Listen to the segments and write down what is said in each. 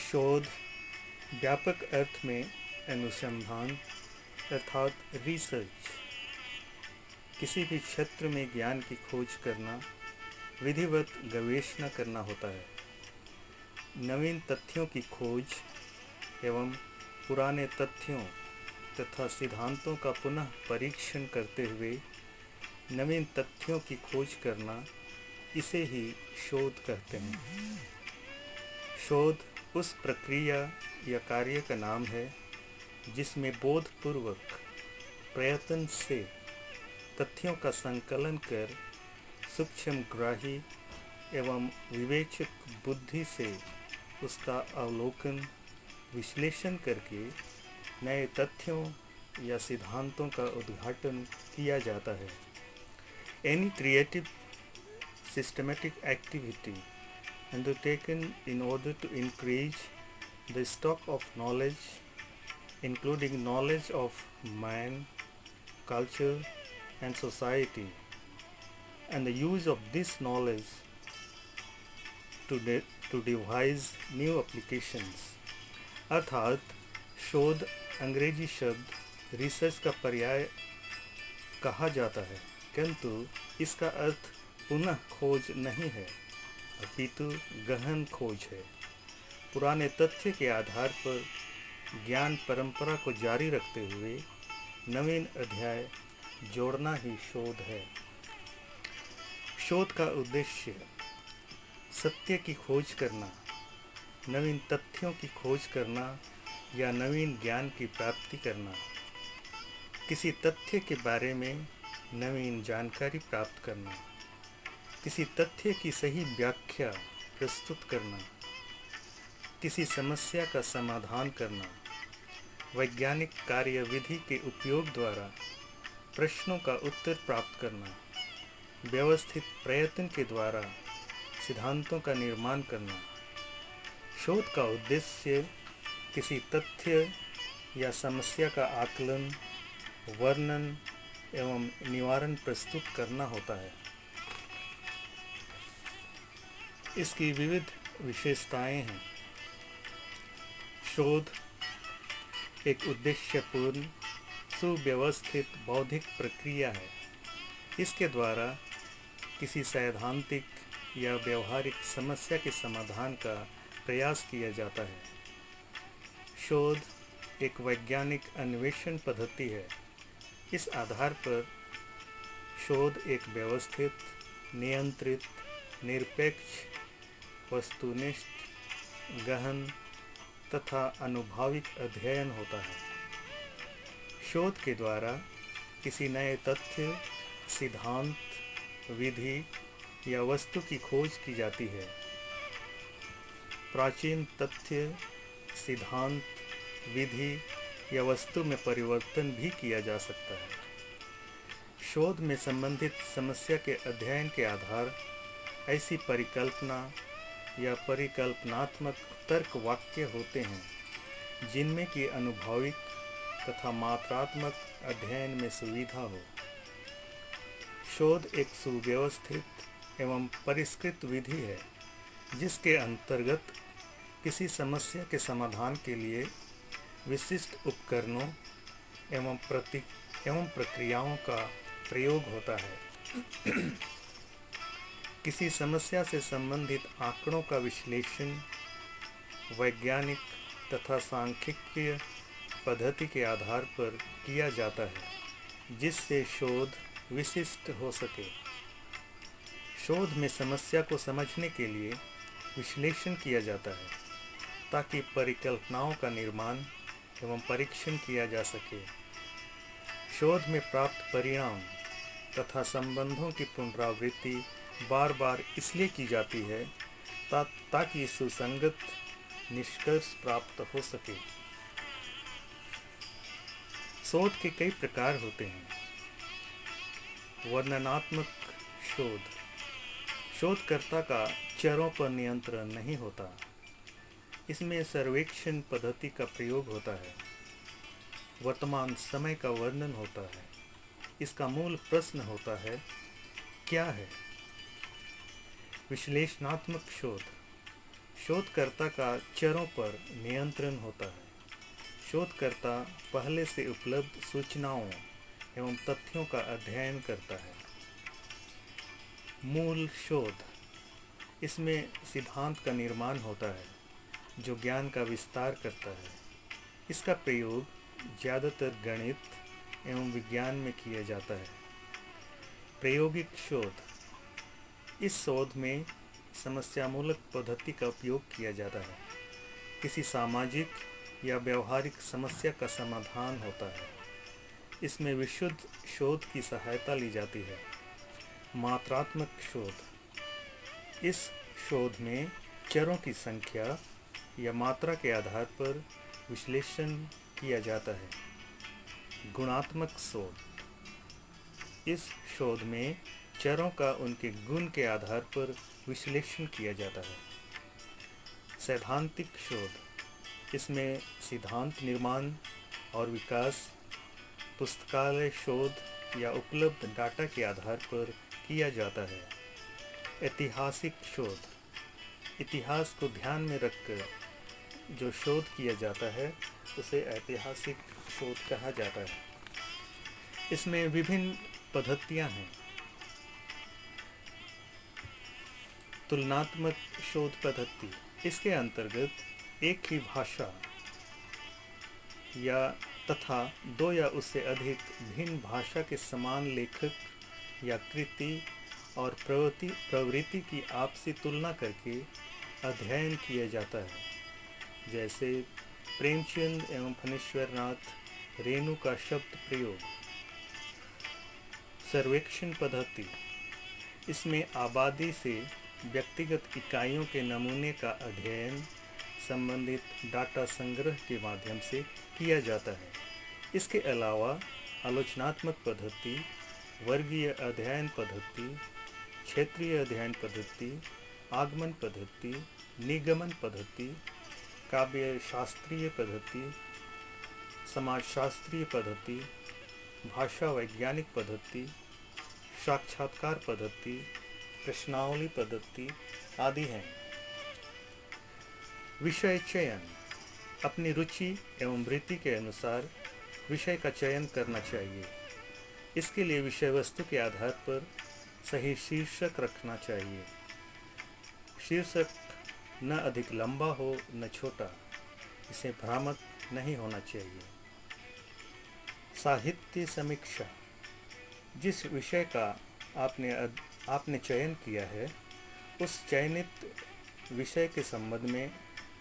शोध व्यापक अर्थ में अनुसंधान अर्थात रिसर्च किसी भी क्षेत्र में ज्ञान की खोज करना, विधिवत गवेषणा करना होता है। नवीन तथ्यों की खोज एवं पुराने तथ्यों तथा सिद्धांतों का पुनः परीक्षण करते हुए नवीन तथ्यों की खोज करना, इसे ही शोध कहते हैं। शोध उस प्रक्रिया या कार्य का नाम है जिसमें बोधपूर्वक प्रयत्न से तथ्यों का संकलन कर सूक्ष्मग्राही एवं विवेचक बुद्धि से उसका अवलोकन विश्लेषण करके नए तथ्यों या सिद्धांतों का उद्घाटन किया जाता है। Any creative systematic activity undertaken in order to increase the stock of knowledge, including knowledge of man, culture, and society, and the use of this knowledge to devise new applications। अर्थात शोध अंग्रेजी शब्द रिसर्च का पर्याय कहा जाता है, किंतु इसका अर्थ पुनः खोज नहीं है, अपितु गहन खोज है। पुराने तथ्य के आधार पर ज्ञान परंपरा को जारी रखते हुए नवीन अध्याय जोड़ना ही शोध है। शोध का उद्देश्य सत्य की खोज करना, नवीन तथ्यों की खोज करना या नवीन ज्ञान की प्राप्ति करना, किसी तथ्य के बारे में नवीन जानकारी प्राप्त करना, किसी तथ्य की सही व्याख्या प्रस्तुत करना, किसी समस्या का समाधान करना, वैज्ञानिक कार्यविधि के उपयोग द्वारा प्रश्नों का उत्तर प्राप्त करना, व्यवस्थित प्रयत्न के द्वारा सिद्धांतों का निर्माण करना। शोध का उद्देश्य किसी तथ्य या समस्या का आकलन, वर्णन एवं निवारण प्रस्तुत करना होता है। इसकी विविध विशेषताएं हैं। शोध एक उद्देश्यपूर्ण सुव्यवस्थित बौद्धिक प्रक्रिया है। इसके द्वारा किसी सैद्धांतिक या व्यवहारिक समस्या के समाधान का प्रयास किया जाता है। शोध एक वैज्ञानिक अन्वेषण पद्धति है। इस आधार पर शोध एक व्यवस्थित, नियंत्रित, निरपेक्ष, वस्तुनिष्ठ, गहन तथा अनुभविक अध्ययन होता है। शोध के द्वारा किसी नए तथ्य, सिद्धांत, विधि या वस्तु की खोज की जाती है। प्राचीन तथ्य, सिद्धांत, विधि या वस्तु में परिवर्तन भी किया जा सकता है। शोध में संबंधित समस्या के अध्ययन के आधार ऐसी परिकल्पना या परिकल्पनात्मक तर्क वाक्य होते हैं जिनमें कि अनुभविक तथा मात्रात्मक अध्ययन में सुविधा हो। शोध एक सुव्यवस्थित एवं परिष्कृत विधि है जिसके अंतर्गत किसी समस्या के समाधान के लिए विशिष्ट उपकरणों एवं प्रक्रियाओं का प्रयोग होता है। किसी समस्या से संबंधित आंकड़ों का विश्लेषण वैज्ञानिक तथा सांख्यिकीय पद्धति के आधार पर किया जाता है जिससे शोध विशिष्ट हो सके। शोध में समस्या को समझने के लिए विश्लेषण किया जाता है ताकि परिकल्पनाओं का निर्माण एवं परीक्षण किया जा सके। शोध में प्राप्त परिणाम तथा संबंधों की पुनरावृत्ति बार बार इसलिए की जाती है ताकि सुसंगत निष्कर्ष प्राप्त हो सके। शोध के कई प्रकार होते हैं। वर्णनात्मक शोध, शोधकर्ता का चरों पर नियंत्रण नहीं होता। इसमें सर्वेक्षण पद्धति का प्रयोग होता है। वर्तमान समय का वर्णन होता है। इसका मूल प्रश्न होता है, क्या है? विश्लेषणात्मक शोध, शोधकर्ता का चरों पर नियंत्रण होता है। शोधकर्ता पहले से उपलब्ध सूचनाओं एवं तथ्यों का अध्ययन करता है। मूल शोध, इसमें सिद्धांत का निर्माण होता है जो ज्ञान का विस्तार करता है। इसका प्रयोग ज़्यादातर गणित एवं विज्ञान में किया जाता है। प्रायोगिक शोध, इस शोध में समस्यामूलक पद्धति का उपयोग किया जाता है। किसी सामाजिक या व्यवहारिक समस्या का समाधान होता है। इसमें विशुद्ध शोध की सहायता ली जाती है। मात्रात्मक शोध, इस शोध में चरों की संख्या या मात्रा के आधार पर विश्लेषण किया जाता है। गुणात्मक शोध, इस शोध में चरों का उनके गुण के आधार पर विश्लेषण किया जाता है। सैद्धांतिक शोध, इसमें सिद्धांत निर्माण और विकास पुस्तकालय शोध या उपलब्ध डाटा के आधार पर किया जाता है। ऐतिहासिक शोध, इतिहास को ध्यान में रखकर जो शोध किया जाता है उसे ऐतिहासिक शोध कहा जाता है। इसमें विभिन्न पद्धतियां हैं। तुलनात्मक शोध पद्धति, इसके अंतर्गत एक ही भाषा या तथा दो या उससे अधिक भिन्न भाषा के समान लेखक या कृति और प्रवृत्ति की आपसी तुलना करके अध्ययन किया जाता है। जैसे प्रेमचंद एवं फणीश्वरनाथ रेणु का शब्द प्रयोग। सर्वेक्षण पद्धति, इसमें आबादी से व्यक्तिगत इकाइयों के नमूने का अध्ययन संबंधित डाटा संग्रह के माध्यम से किया जाता है। इसके अलावा आलोचनात्मक पद्धति, वर्गीय अध्ययन पद्धति, क्षेत्रीय अध्ययन पद्धति, आगमन पद्धति, निगमन पद्धति, काव्य शास्त्रीय पद्धति, समाजशास्त्रीय पद्धति, भाषा वैज्ञानिक पद्धति, साक्षात्कार पद्धति, प्रश्नावली पद्धति आदि हैं। विषय चयन, अपनी रुचि एवं वृत्ति के अनुसार विषय का चयन करना चाहिए। इसके लिए विषय वस्तु के आधार पर सही शीर्षक रखना चाहिए। शीर्षक न अधिक लंबा हो न छोटा, इसे भ्रामक नहीं होना चाहिए। साहित्य समीक्षा, जिस विषय का आपने चयन किया है उस चयनित विषय के संबंध में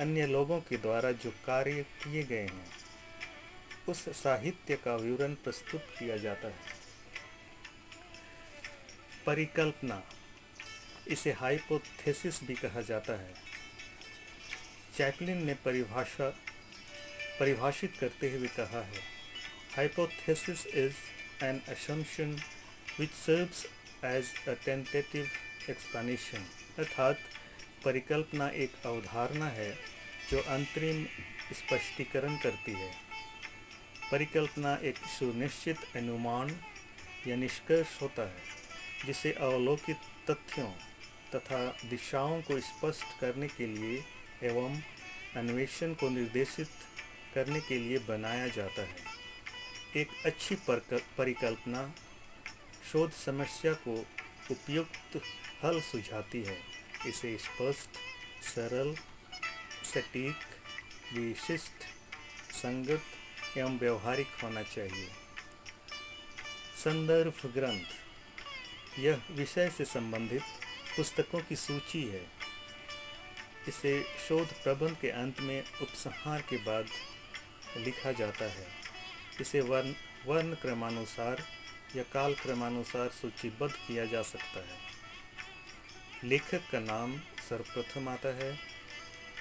अन्य लोगों के द्वारा जो कार्य किए गए हैं उस साहित्य का विवरण प्रस्तुत किया जाता है। परिकल्पना, इसे हाइपोथेसिस भी कहा जाता है। चैपलिन ने परिभाषित करते हुए कहा है, hypothesis is an assumption which serves as a tentative explanation, अर्थात परिकल्पना एक अवधारणा है जो अंतरिम स्पष्टीकरण करती है। परिकल्पना एक सुनिश्चित अनुमान या निष्कर्ष होता है जिसे अवलोकित तथ्यों तथा दिशाओं को स्पष्ट करने के लिए एवं अन्वेषण को निर्देशित करने के लिए बनाया जाता है। एक अच्छी परिकल्पना शोध समस्या को उपयुक्त हल सुझाती है। इसे स्पष्ट, सरल, सटीक, विशिष्ट, संगत एवं व्यवहारिक होना चाहिए। संदर्भ ग्रंथ, यह विषय से संबंधित पुस्तकों की सूची है। इसे शोध प्रबंध के अंत में उपसंहार के बाद लिखा जाता है। इसे वर्ण क्रमानुसार या काल क्रमानुसार सूचीबद्ध किया जा सकता है। लेखक का नाम सर्वप्रथम आता है,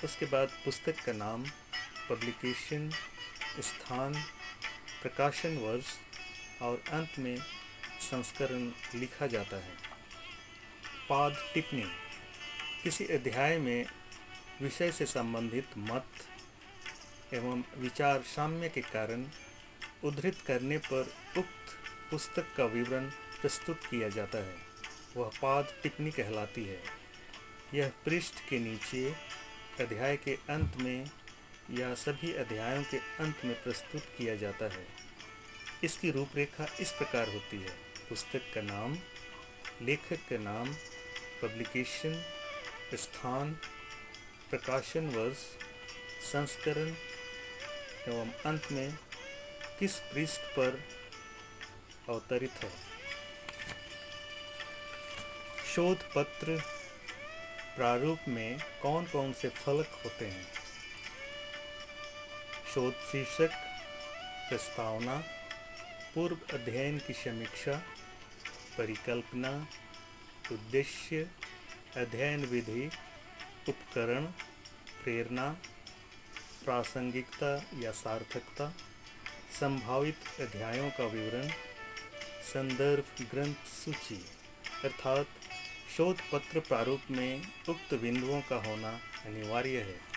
उसके बाद पुस्तक का नाम, पब्लिकेशन, स्थान, प्रकाशन वर्ष और अंत में संस्करण लिखा जाता है। पाद टिप्पणी, किसी अध्याय में विषय से संबंधित मत एवं विचार साम्य के कारण उद्धृत करने पर उक्त पुस्तक का विवरण प्रस्तुत किया जाता है, वह पाद टिप्पणी कहलाती है। यह पृष्ठ के नीचे अध्याय के अंत में या सभी अध्यायों के अंत में प्रस्तुत किया जाता है। इसकी रूपरेखा इस प्रकार होती है: पुस्तक का नाम, लेखक का नाम, पब्लिकेशन, स्थान, प्रकाशन वर्ष, संस्करण एवं अंत में किस पृष्ठ पर अवतरित है। शोध पत्र प्रारूप में कौन कौन से फलक होते हैं? शोध शीर्षक, प्रस्तावना, पूर्व अध्ययन की समीक्षा, परिकल्पना, उद्देश्य, अध्ययन विधि, उपकरण, प्रेरणा, प्रासंगिकता या सार्थकता, संभावित अध्यायों का विवरण, संदर्भ ग्रंथ सूची। अर्थात शोध पत्र प्रारूप में उक्त बिंदुओं का होना अनिवार्य है।